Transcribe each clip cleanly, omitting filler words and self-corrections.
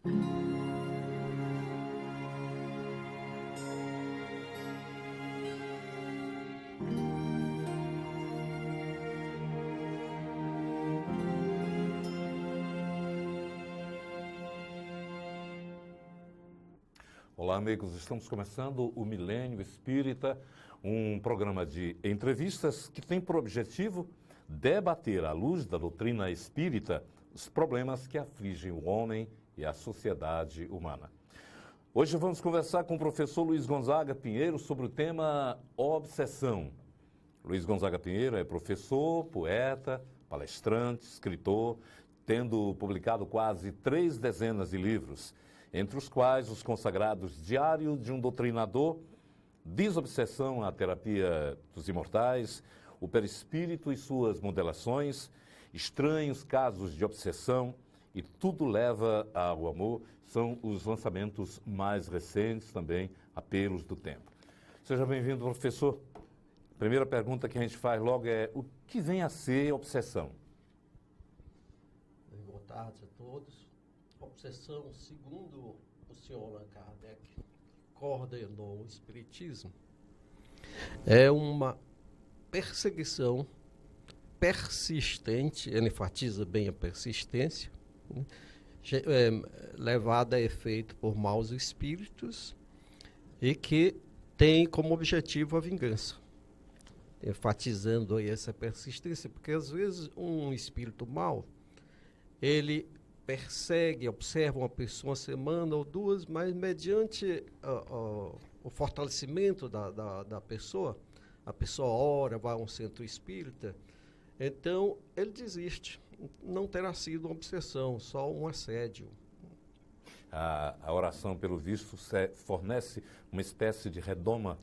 Olá, amigos. Estamos começando o Milênio Espírita, um programa de entrevistas que tem por objetivo debater, à luz da doutrina espírita, os problemas que afligem o homem e a sociedade humana. Hoje vamos conversar com o professor Luiz Gonzaga Pinheiro sobre o tema obsessão. Luiz Gonzaga Pinheiro é professor, poeta, palestrante, escritor, tendo publicado quase 3 dezenas de livros, entre os quais os consagrados Diário de um Doutrinador, Desobsessão, a Terapia dos Imortais, o Perispírito e suas Modelações, Estranhos Casos de Obsessão e Tudo Leva ao Amor, são os lançamentos mais recentes, também Apelos do Tempo. Seja bem-vindo, professor. Primeira pergunta que a gente faz logo é: o que vem a ser obsessão? Boa tarde a todos. Obsessão, segundo o senhor Allan Kardec coordenou o Espiritismo, é uma perseguição persistente, ele enfatiza bem a persistência, né, levada a efeito por maus espíritos e que tem como objetivo a vingança. Enfatizando aí essa persistência, porque às vezes um espírito mau, ele persegue, observa uma pessoa uma semana ou duas, mas mediante o fortalecimento da pessoa, a pessoa ora, vai a um centro espírita, então ele desiste. Não terá sido uma obsessão, só um assédio. A oração, pelo visto, fornece uma espécie de redoma.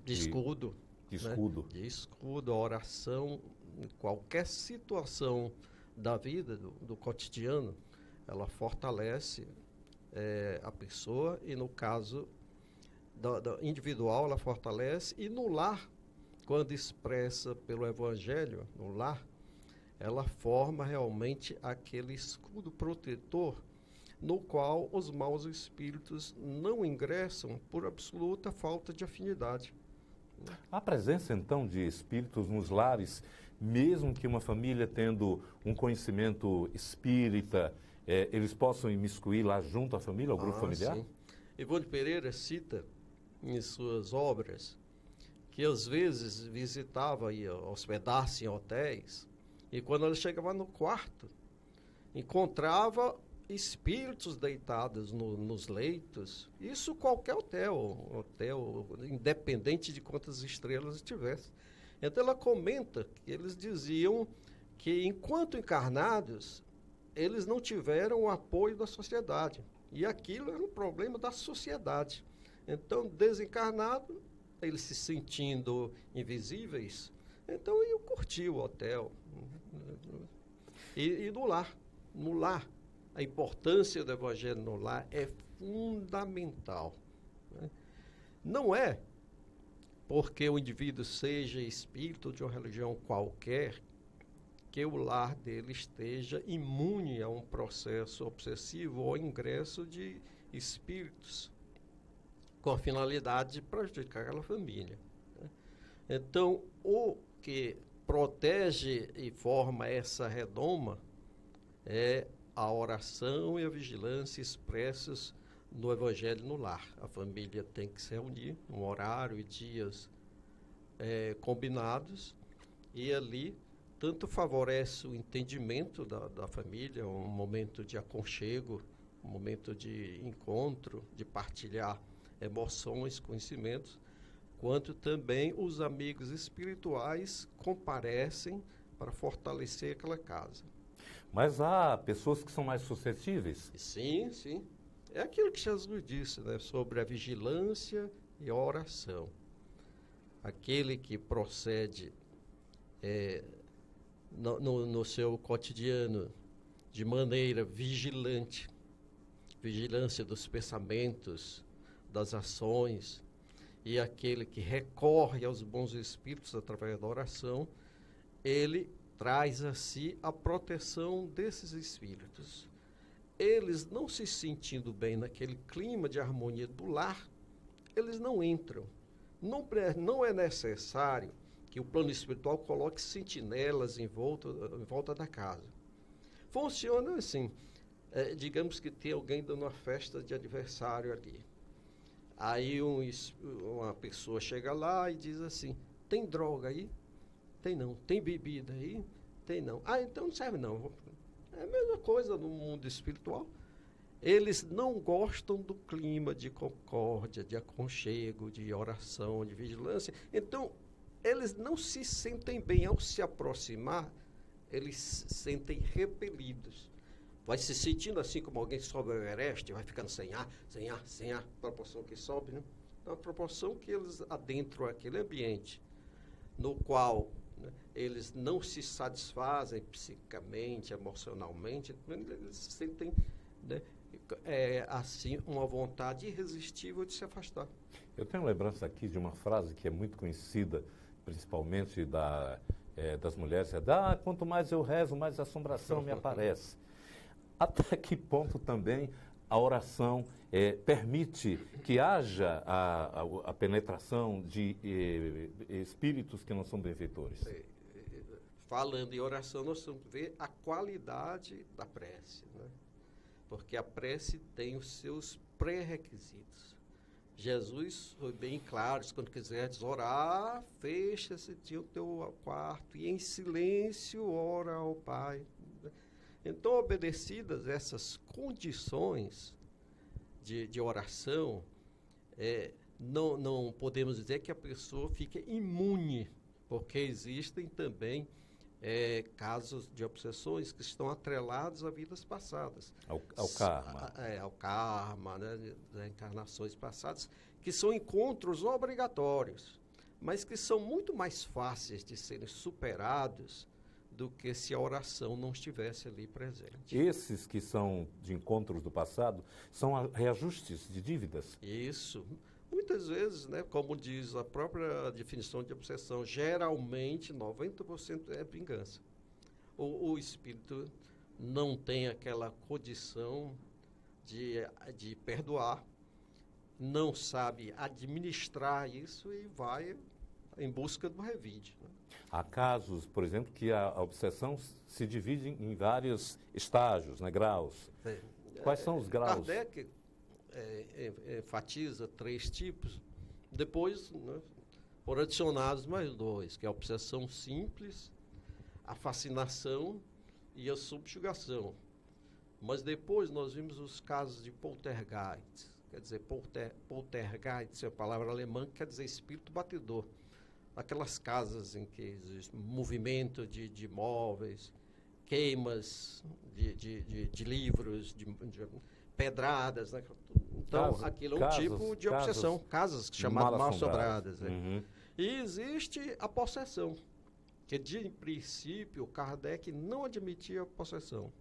De escudo. De escudo. Né? De escudo, a oração, em qualquer situação da vida, do cotidiano, ela fortalece a pessoa e, no caso da individual, ela fortalece, e no lar, quando expressa pelo Evangelho, no lar, ela forma realmente aquele escudo protetor no qual os maus espíritos não ingressam por absoluta falta de afinidade. Há presença, então, de espíritos nos lares, mesmo que uma família tendo um conhecimento espírita, eles possam imiscuir lá junto à família, ao grupo familiar? Sim. Evandro Pereira cita em suas obras que às vezes visitava e hospedar-se em hotéis, e quando ele chegava no quarto, encontrava espíritos deitados nos leitos. Isso qualquer hotel, independente de quantas estrelas tivesse. Então ela comenta que eles diziam que enquanto encarnados, eles não tiveram o apoio da sociedade. E aquilo era um problema da sociedade. Então, desencarnado, eles se sentindo invisíveis, então iam curtir o hotel. E no lar, a importância do Evangelho no lar é fundamental. Né? Não é porque o indivíduo seja espírito de uma religião qualquer que o lar dele esteja imune a um processo obsessivo ou ingresso de espíritos com a finalidade de prejudicar aquela família. Né? Então, o que protege e forma essa redoma é a oração e a vigilância expressas no Evangelho no lar. A família tem que se reunir num horário e dias combinados, e ali tanto favorece o entendimento da família, um momento de aconchego, um momento de encontro, de partilhar emoções, conhecimentos, quanto também os amigos espirituais comparecem para fortalecer aquela casa. Mas há pessoas que são mais suscetíveis? Sim, sim. É aquilo que Jesus disse, né, sobre a vigilância e a oração. Aquele que procede no seu cotidiano de maneira vigilante, vigilância dos pensamentos, das ações, e aquele que recorre aos bons espíritos através da oração, ele traz a si a proteção desses espíritos. eles não se sentindo bem naquele clima de harmonia do lar, eles não entram. Não é necessário que o plano espiritual coloque sentinelas em volta da casa. Funciona assim. Digamos que tem alguém dando uma festa de aniversário ali. Aí uma pessoa chega lá e diz assim, tem droga aí? Tem não. Tem bebida aí? Tem não. Ah, então não serve não. É a mesma coisa no mundo espiritual. Eles não gostam do clima de concórdia, de aconchego, de oração, de vigilância. Então, eles não se sentem bem. Ao se aproximar, eles se sentem repelidos. Vai se sentindo assim como alguém sobe ao Everest, vai ficando sem ar, proporção que sobe, né? Então, a proporção que eles adentram aquele ambiente, no qual, né, eles não se satisfazem psicamente, emocionalmente, eles sentem, né, assim, uma vontade irresistível de se afastar. Eu tenho lembrança aqui de uma frase que é muito conhecida, principalmente das mulheres, quanto mais eu rezo, mais assombração me aparece. Até que ponto também a oração permite que haja a penetração de espíritos que não são benfeitores? Falando em oração, nós vamos ver a qualidade da prece, né? Porque a prece tem os seus pré-requisitos. Jesus foi bem claro, quando quiseres orar, fecha-se o teu quarto e em silêncio ora ao Pai. Então, obedecidas essas condições de oração, não podemos dizer que a pessoa fica imune, porque existem também casos de obsessões que estão atrelados a vidas passadas. Ao karma. Ao karma, né, das encarnações passadas, que são encontros obrigatórios, mas que são muito mais fáceis de serem superados do que se a oração não estivesse ali presente. Esses que são de encontros do passado são reajustes de dívidas? Isso. Muitas vezes, né, como diz a própria definição de obsessão, geralmente 90% é vingança. O espírito não tem aquela condição de perdoar, não sabe administrar isso e vai em busca do revide, né? Há casos, por exemplo, que a obsessão se divide em vários estágios, né, graus. Quais são os graus? Kardec enfatiza 3 tipos, depois, né, foram adicionados mais 2, que é a obsessão simples, a fascinação e a subjugação. Mas depois nós vimos os casos de poltergeist, quer dizer, poltergeist é a palavra alemã que quer dizer espírito batedor. Aquelas casas em que existe movimento de móveis, queimas de livros, de pedradas, né? Então, aquilo é um tipo de obsessão. Casas chamadas mal-assombradas. Uhum. E existe a possessão, que de princípio Kardec não admitia a possessão.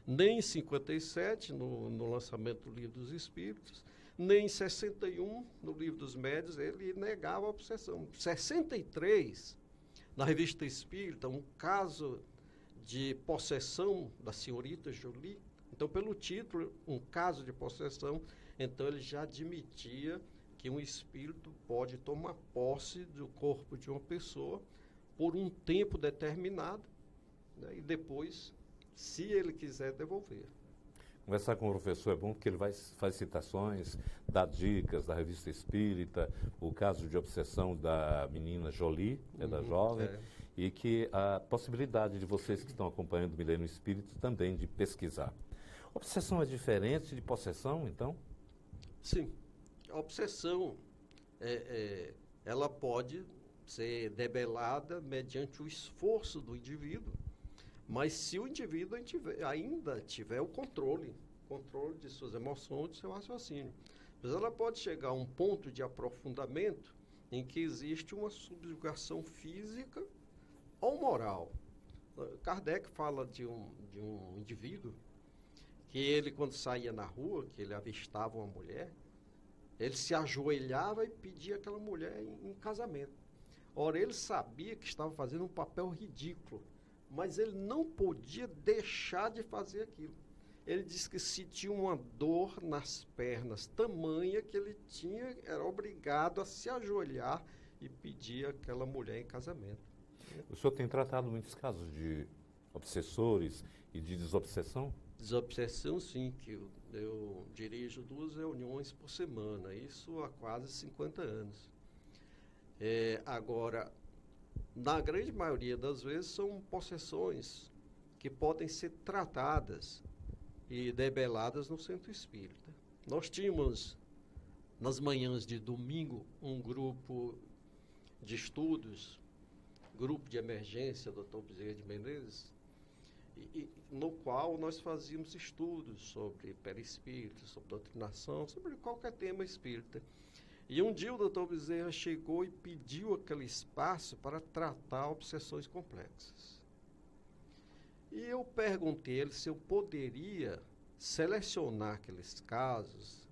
Nem em 57, no lançamento do Livro dos Espíritos, nem em 61, no Livro dos Médiuns, ele negava a obsessão. Em 63, na Revista Espírita, um caso de possessão da senhorita Jolie. Então, pelo título, um caso de possessão, então ele já admitia que um espírito pode tomar posse do corpo de uma pessoa por um tempo determinado, né, e depois, se ele quiser, devolver. Conversar com o professor é bom porque ele faz citações, dá dicas da Revista Espírita, o caso de obsessão da menina Jolie, da jovem, e que a possibilidade de vocês que estão acompanhando o Milênio Espírita também de pesquisar. Obsessão é diferente de possessão, então? Sim. A obsessão, ela pode ser debelada mediante o esforço do indivíduo, mas se o indivíduo ainda tiver o controle de suas emoções, de seu raciocínio. Mas ela pode chegar a um ponto de aprofundamento em que existe uma subjugação física ou moral. Kardec fala de um indivíduo que ele, quando saía na rua, que ele avistava uma mulher, ele se ajoelhava e pedia aquela mulher em casamento. Ora, ele sabia que estava fazendo um papel ridículo, mas ele não podia deixar de fazer aquilo. ele disse que sentia uma dor nas pernas tamanha que ele era obrigado a se ajoelhar e pedir aquela mulher em casamento. O senhor tem tratado muitos casos de obsessores e de desobsessão? Desobsessão, sim, que eu dirijo 2 reuniões por semana, isso há quase 50 anos. Agora, na grande maioria das vezes, são possessões que podem ser tratadas e debeladas no centro espírita. Nós tínhamos, nas manhãs de domingo, um grupo de estudos, grupo de emergência, Dr. Bezerra de Menezes, no qual nós fazíamos estudos sobre perispírito, sobre doutrinação, sobre qualquer tema espírita. E um dia o Dr. Bezerra chegou e pediu aquele espaço para tratar obsessões complexas. E eu perguntei a ele se eu poderia selecionar aqueles casos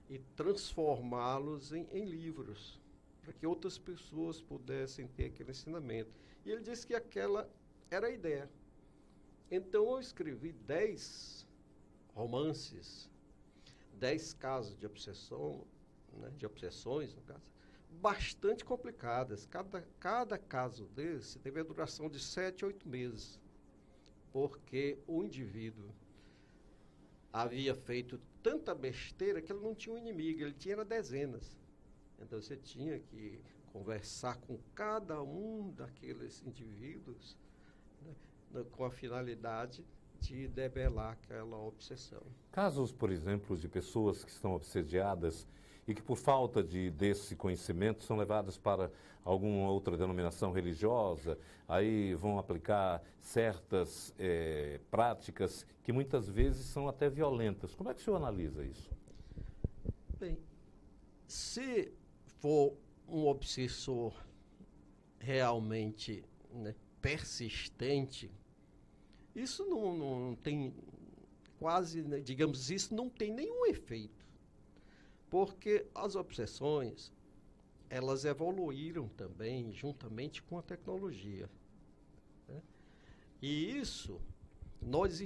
e transformá-los em livros, para que outras pessoas pudessem ter aquele ensinamento. E ele disse que aquela era a ideia. Então eu escrevi 10 romances, 10 casos de obsessão, né, de obsessões, no caso, bastante complicadas. Cada caso desse teve a duração de 7, 8 meses, porque o indivíduo havia feito tanta besteira que ele não tinha um inimigo, ele tinha dezenas. Então você tinha que conversar com cada um daqueles indivíduos, né, com a finalidade de debelar aquela obsessão. Casos, por exemplo, de pessoas que estão obsediadas e que por falta desse conhecimento são levadas para alguma outra denominação religiosa, aí vão aplicar certas práticas que muitas vezes são até violentas. Como é que o senhor analisa isso? Bem, se for um obsessor realmente, né, persistente, isso não tem quase, né, digamos, isso não tem nenhum efeito. Porque as obsessões, elas evoluíram também juntamente com a tecnologia, né? E isso, nós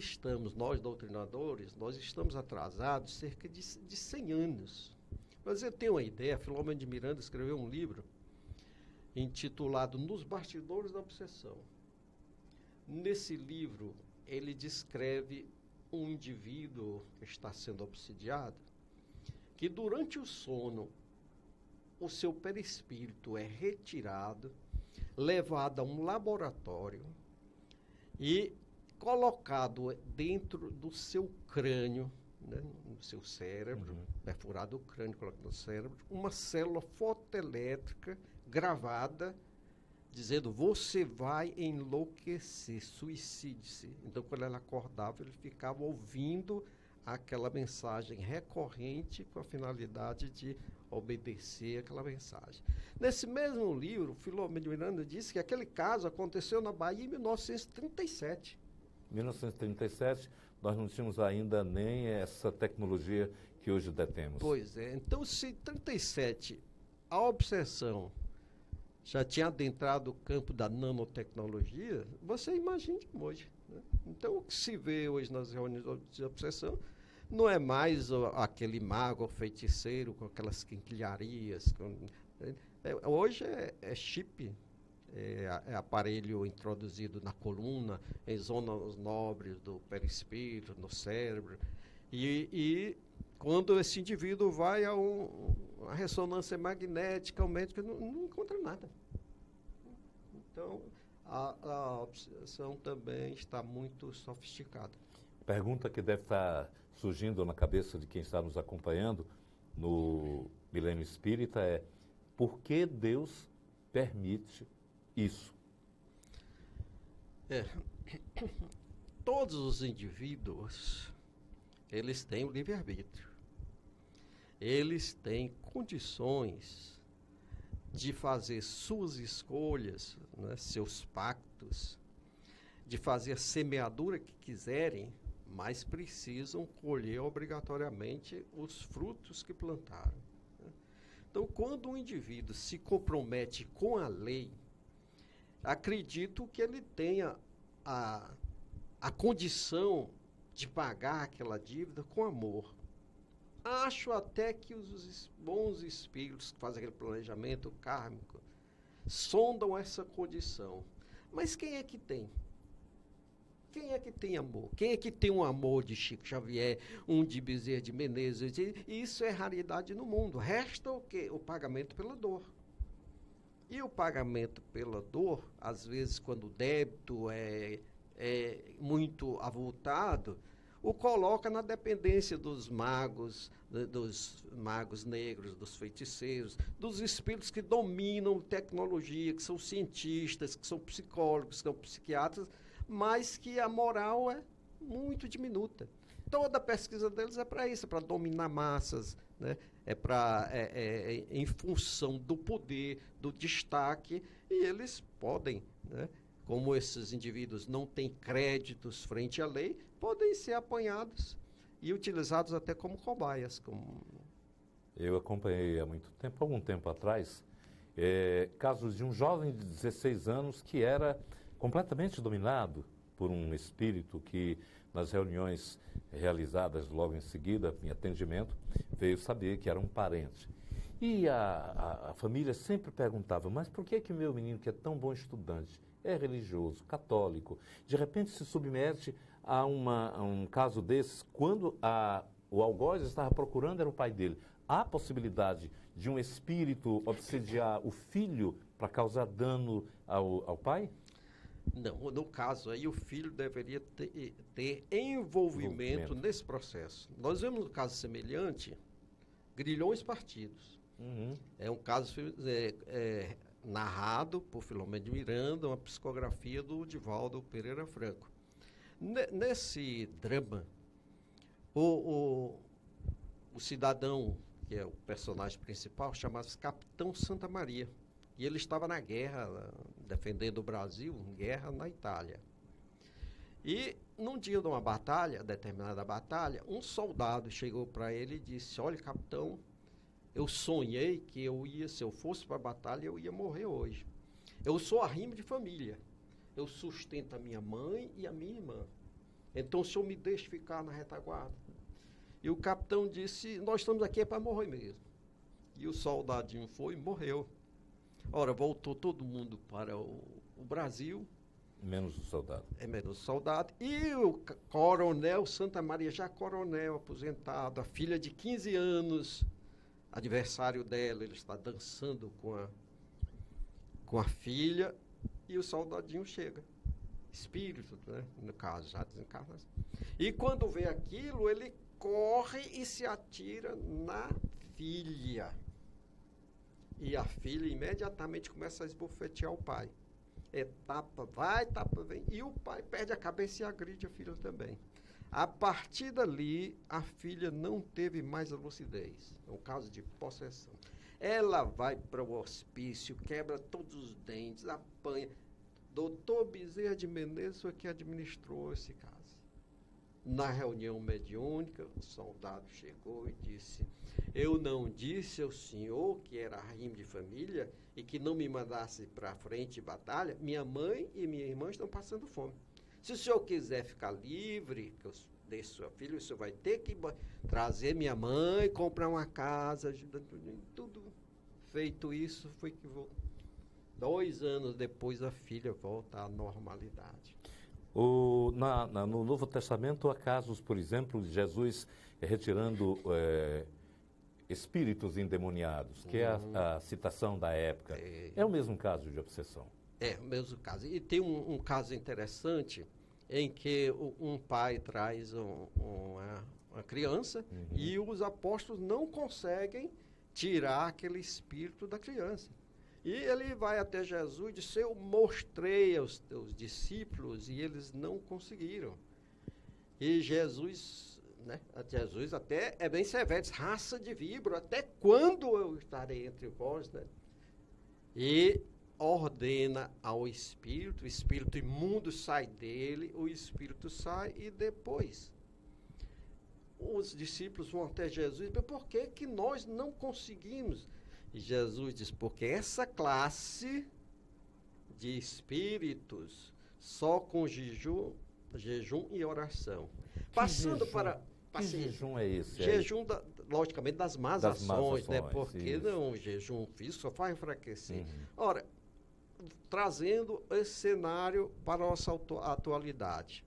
doutrinadores, nós estamos atrasados cerca de 100 anos. Mas eu tenho uma ideia, Filomeno de Miranda escreveu um livro intitulado Nos Bastidores da Obsessão. Nesse livro, ele descreve um indivíduo que está sendo obsidiado, que durante o sono, o seu perispírito é retirado, levado a um laboratório e colocado dentro do seu crânio, né, no seu cérebro, perfurado o crânio, colocado no cérebro, uma célula fotoelétrica gravada, dizendo: você vai enlouquecer, suicide-se. Então, quando ele acordava, ele ficava ouvindo aquela mensagem recorrente com a finalidade de obedecer aquela mensagem. Nesse mesmo livro, Filomeno de Miranda disse que aquele caso aconteceu na Bahia em 1937. 1937, nós não tínhamos ainda nem essa tecnologia que hoje detemos. Pois é. Então, se em 37 a obsessão já tinha adentrado o campo da nanotecnologia, você imagine hoje, né? Então, o que se vê hoje nas reuniões de obsessão não é mais aquele mago, feiticeiro com aquelas quinquilharias. Hoje é chip, é aparelho introduzido na coluna, em zonas nobres do perispírito, no cérebro. E quando esse indivíduo vai a uma ressonância magnética, o médico não encontra nada. Então, a obsessão também está muito sofisticada. Pergunta que deve estar surgindo na cabeça de quem está nos acompanhando no Milênio Espírita é: por que Deus permite isso? Todos os indivíduos, eles têm o livre-arbítrio. Eles têm condições de fazer suas escolhas, né, seus pactos, de fazer a semeadura que quiserem, mas precisam colher obrigatoriamente os frutos que plantaram, né? Então, quando um indivíduo se compromete com a lei, acredito que ele tenha a condição de pagar aquela dívida com amor. Acho até que os bons espíritos que fazem aquele planejamento kármico sondam essa condição. Mas quem é que tem? Quem é que tem amor? Quem é que tem um amor de Chico Xavier, um de Bezerra de Menezes? Isso é raridade no mundo. Resta o quê? O pagamento pela dor. E o pagamento pela dor, às vezes, quando o débito é muito avultado, o coloca na dependência dos magos negros, dos feiticeiros, dos espíritos que dominam tecnologia, que são cientistas, que são psicólogos, que são psiquiatras, mas que a moral é muito diminuta. Toda a pesquisa deles é para isso, é para dominar massas, né? Em função do poder, do destaque, e eles podem, né? Como esses indivíduos não têm créditos frente à lei, podem ser apanhados e utilizados até como cobaias. Eu acompanhei há algum tempo atrás, casos de um jovem de 16 anos que era completamente dominado por um espírito que, nas reuniões realizadas logo em seguida, em atendimento, veio saber que era um parente. E a família sempre perguntava, mas por que o meu menino, que é tão bom estudante, é religioso, católico, de repente se submete a um caso desses, quando o algoz estava procurando era o pai dele? Há possibilidade de um espírito obsediar o filho para causar dano ao pai? Não, no caso aí o filho deveria ter envolvimento nesse processo. Nós vemos um caso semelhante, grilhões partidos. Uhum. É um caso narrado por Filomeno de Miranda, uma psicografia do Divaldo Pereira Franco. Nesse drama, o cidadão, que é o personagem principal, chamava-se Capitão Santa Maria. E ele estava na guerra, defendendo o Brasil, em guerra na Itália. E num dia de uma batalha, determinada batalha, um soldado chegou para ele e disse: olha, capitão, eu sonhei que se eu fosse para a batalha, eu ia morrer hoje. Eu sou arrimo de família. Eu sustento a minha mãe e a minha irmã. Então o senhor me deixa ficar na retaguarda. E o capitão disse: nós estamos aqui para morrer mesmo. E o soldadinho foi e morreu. Ora, voltou todo mundo para o Brasil. Menos o soldado. Menos o soldado. E o coronel Santa Maria, já coronel, aposentado, a filha de 15 anos, adversário dela, ele está dançando com a filha, e o soldadinho chega. Espírito, né? No caso, já desencarna. E quando vê aquilo, ele corre e se atira na filha. E a filha imediatamente começa a esbofetear o pai. Tapa vai, tapa vem. E o pai perde a cabeça e agride a filha também. A partir dali, a filha não teve mais a lucidez. É um caso de possessão. Ela vai para o hospício, quebra todos os dentes, apanha. Doutor Bezerra de Menezes foi que administrou esse caso. Na reunião mediúnica, o soldado chegou e disse: eu não disse ao senhor que era arrimo de família e que não me mandasse para frente de batalha? Minha mãe e minha irmã estão passando fome. Se o senhor quiser ficar livre, que eu deixe sua filha, o senhor vai ter que trazer minha mãe, comprar uma casa, ajudando tudo. Feito isso, foi que 2 anos depois a filha volta à normalidade. No Novo Testamento há casos, por exemplo, de Jesus retirando espíritos endemoniados, que é a citação da época. É o mesmo caso de obsessão. É o mesmo caso. E tem um caso interessante em que um pai traz uma criança e os apóstolos não conseguem tirar aquele espírito da criança. E ele vai até Jesus e diz: eu mostrei aos teus discípulos e eles não conseguiram. E Jesus até é bem severo, diz: raça de víbora, até quando eu estarei entre vós? Né? E ordena ao espírito, o espírito imundo sai dele, o espírito sai e depois os discípulos vão até Jesus e dizem: por que nós não conseguimos? E Jesus diz: porque essa classe de espíritos, só com jejum jejum e oração. Passando para... Que jejum é esse? Jejum, logicamente, das más ações, né? Porque isso. não, o jejum físico só faz enfraquecer. Ora, trazendo esse cenário para a nossa atualidade.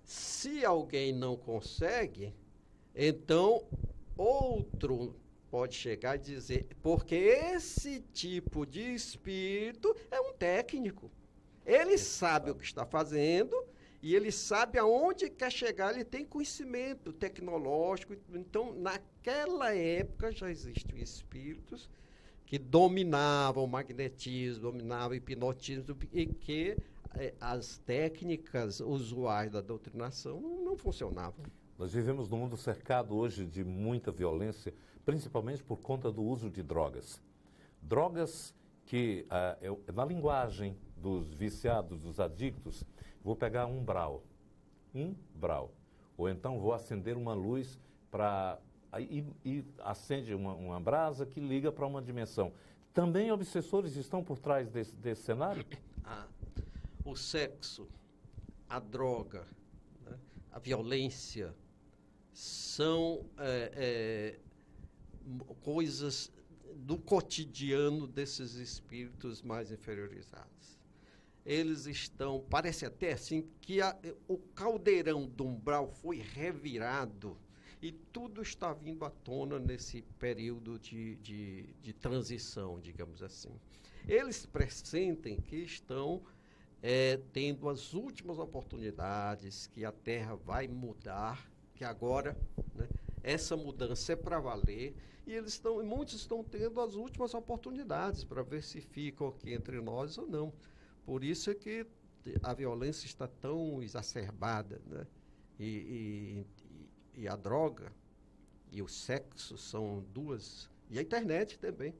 Se alguém não consegue, então outro pode chegar e dizer, porque esse tipo de espírito é um técnico. Ele sabe o que está fazendo e ele sabe aonde quer chegar, ele tem conhecimento tecnológico. Então, naquela época já existiam espíritos que dominavam o magnetismo, dominavam o hipnotismo e que as técnicas usuais da doutrinação não funcionavam. Nós vivemos num mundo cercado hoje de muita violência, principalmente por conta do uso de drogas. Drogas que, na linguagem dos viciados, dos adictos, vou pegar um brau, ou então vou acender uma luz e acende uma brasa que liga para uma dimensão. Também obsessores estão por trás desse cenário? O sexo, a droga, né, a violência são coisas do cotidiano desses espíritos mais inferiorizados. Eles estão, parece até assim, que o caldeirão do umbral foi revirado e tudo está vindo à tona nesse período de transição, digamos assim. Eles pressentem que estão tendo as últimas oportunidades, que a Terra vai mudar, que agora, né, essa mudança é para valer, e muitos estão tendo as últimas oportunidades para ver se ficam aqui entre nós ou não. Por isso é que a violência está tão exacerbada, né? E a droga e o sexo são duas, e a internet também.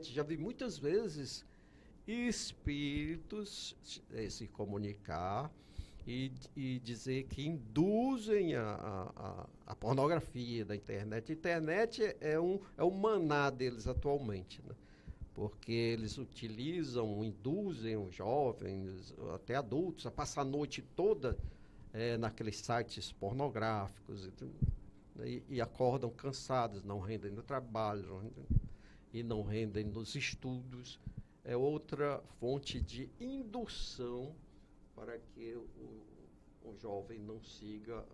Já vi muitas vezes espíritos se comunicar e dizer que induzem a pornografia da internet. A internet é o maná deles atualmente, né? Porque eles induzem os jovens, até adultos, a passar a noite toda naqueles sites pornográficos e acordam cansados, não rendem no trabalho e não rendem nos estudos. É outra fonte de indução para que o jovem não siga,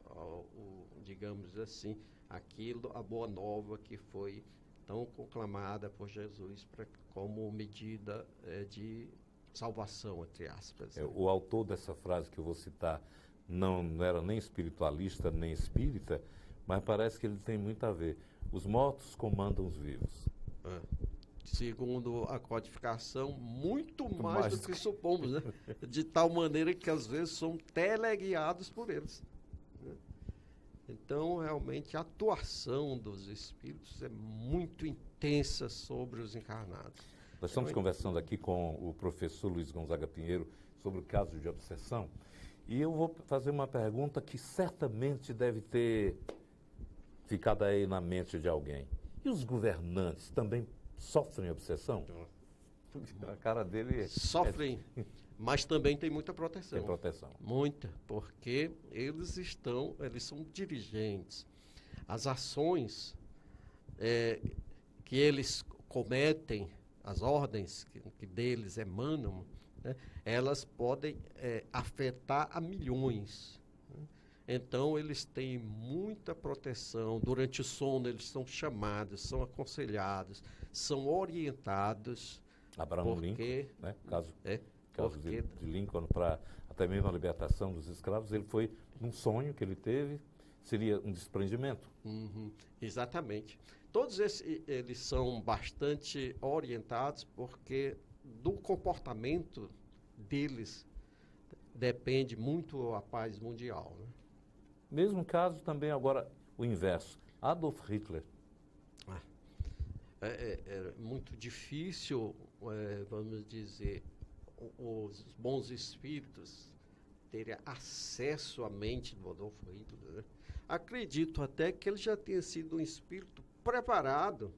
digamos assim, a boa nova que foi tão conclamada por Jesus como medida de salvação, entre aspas. O autor dessa frase que eu vou citar não era nem espiritualista, nem espírita, mas parece que ele tem muito a ver. Os mortos comandam os vivos. Segundo a codificação, muito mais do que supomos, né? De tal maneira que às vezes são teleguiados por eles, né? Então, realmente, a atuação dos espíritos é muito intensa sobre os encarnados. Nós estamos conversando aqui com o professor Luiz Gonzaga Pinheiro sobre o caso de obsessão, e eu vou fazer uma pergunta que certamente deve ter ficado aí na mente de alguém. E os governantes também sofrem obsessão? A cara dele sofrem, mas também tem muita proteção. Tem proteção. Muita, porque eles são dirigentes. As ações que eles cometem, as ordens que deles emanam, né, elas podem afetar a milhões. Então, eles têm muita proteção. Durante o sono, eles são chamados, são aconselhados, são orientados. Abraham Lincoln, né? Caso de Lincoln, para até mesmo a libertação dos escravos, ele foi num sonho que ele teve, seria um desprendimento. Exatamente. Todos eles são bastante orientados, porque do comportamento deles depende muito a paz mundial, né? Mesmo caso também agora o inverso. Adolf Hitler. É muito difícil, vamos dizer, os bons espíritos terem acesso à mente do Adolf Hitler, né? Acredito até que ele já tenha sido um espírito preparado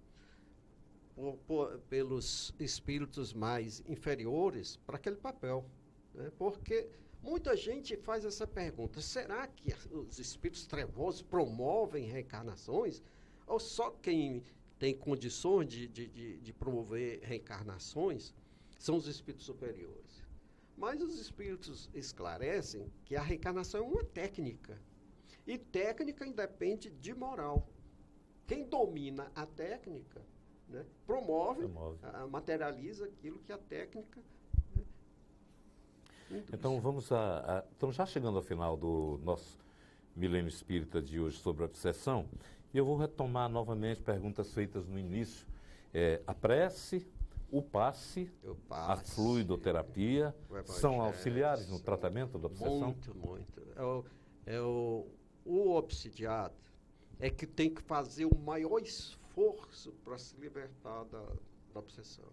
pelos espíritos mais inferiores para aquele papel, né? Porque Muita gente faz essa pergunta: será que os espíritos trevosos promovem reencarnações? Ou só quem tem condições de promover reencarnações são os espíritos superiores? Mas os espíritos esclarecem que a reencarnação é uma técnica. E técnica independe de moral. Quem domina a técnica, né, promove. Materializa aquilo que a técnica, né, induz. Então então já chegando ao final do nosso Milênio Espírita de hoje sobre a obsessão, eu vou retomar novamente perguntas feitas no início. A prece, o passe, a fluidoterapia são auxiliares no tratamento da obsessão? Muito. O obsidiado é que tem que fazer o maior esforço para se libertar da obsessão.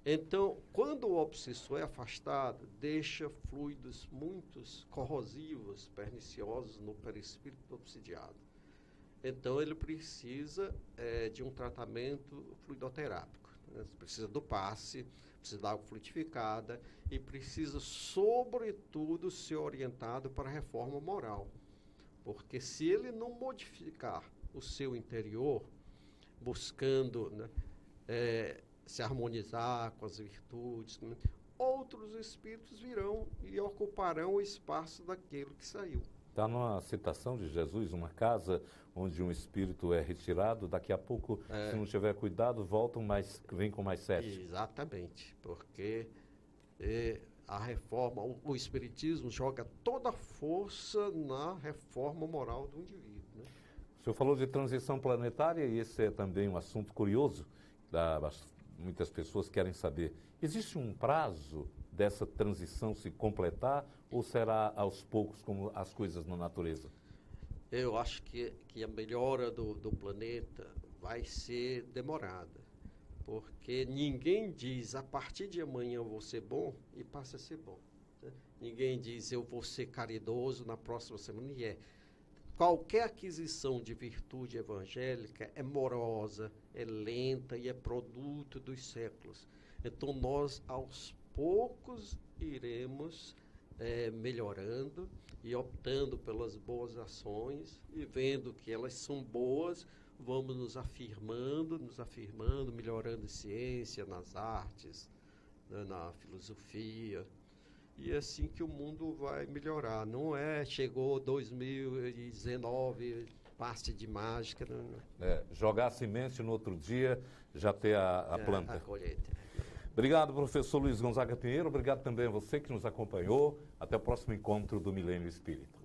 Então, quando o obsessor é afastado, deixa fluidos muito corrosivos, perniciosos no perispírito do obsidiado. Então, ele precisa de um tratamento fluidoterápico. Né? Precisa do passe, precisa da água fluidificada e precisa, sobretudo, ser orientado para a reforma moral. Porque se ele não modificar o seu interior, buscando, né, se harmonizar com as virtudes, né, outros espíritos virão e ocuparão o espaço daquele que saiu. Está numa citação de Jesus, uma casa onde um espírito é retirado, daqui a pouco, se não tiver cuidado, vem com mais 7. Exatamente, porque a reforma, o espiritismo joga toda a força na reforma moral do indivíduo. Né? O senhor falou de transição planetária e esse é também um assunto curioso, muitas pessoas querem saber. Existe um prazo dessa transição se completar ou será aos poucos como as coisas na natureza? Eu acho que a melhora do planeta vai ser demorada, porque ninguém diz a partir de amanhã eu vou ser bom e passa a ser bom. Né? Ninguém diz eu vou ser caridoso na próxima semana e é. Qualquer aquisição de virtude evangélica é morosa, é lenta e é produto dos séculos. Então nós aos poucos iremos melhorando e optando pelas boas ações e vendo que elas são boas, vamos nos afirmando, melhorando em ciência, nas artes, né, na filosofia. E é assim que o mundo vai melhorar. Não chegou 2019, passe de mágica. Não. Jogar semente no outro dia, já ter a planta. A colheita. Obrigado, professor Luiz Gonzaga Pinheiro. Obrigado também a você que nos acompanhou. Até o próximo encontro do Milênio Espírita.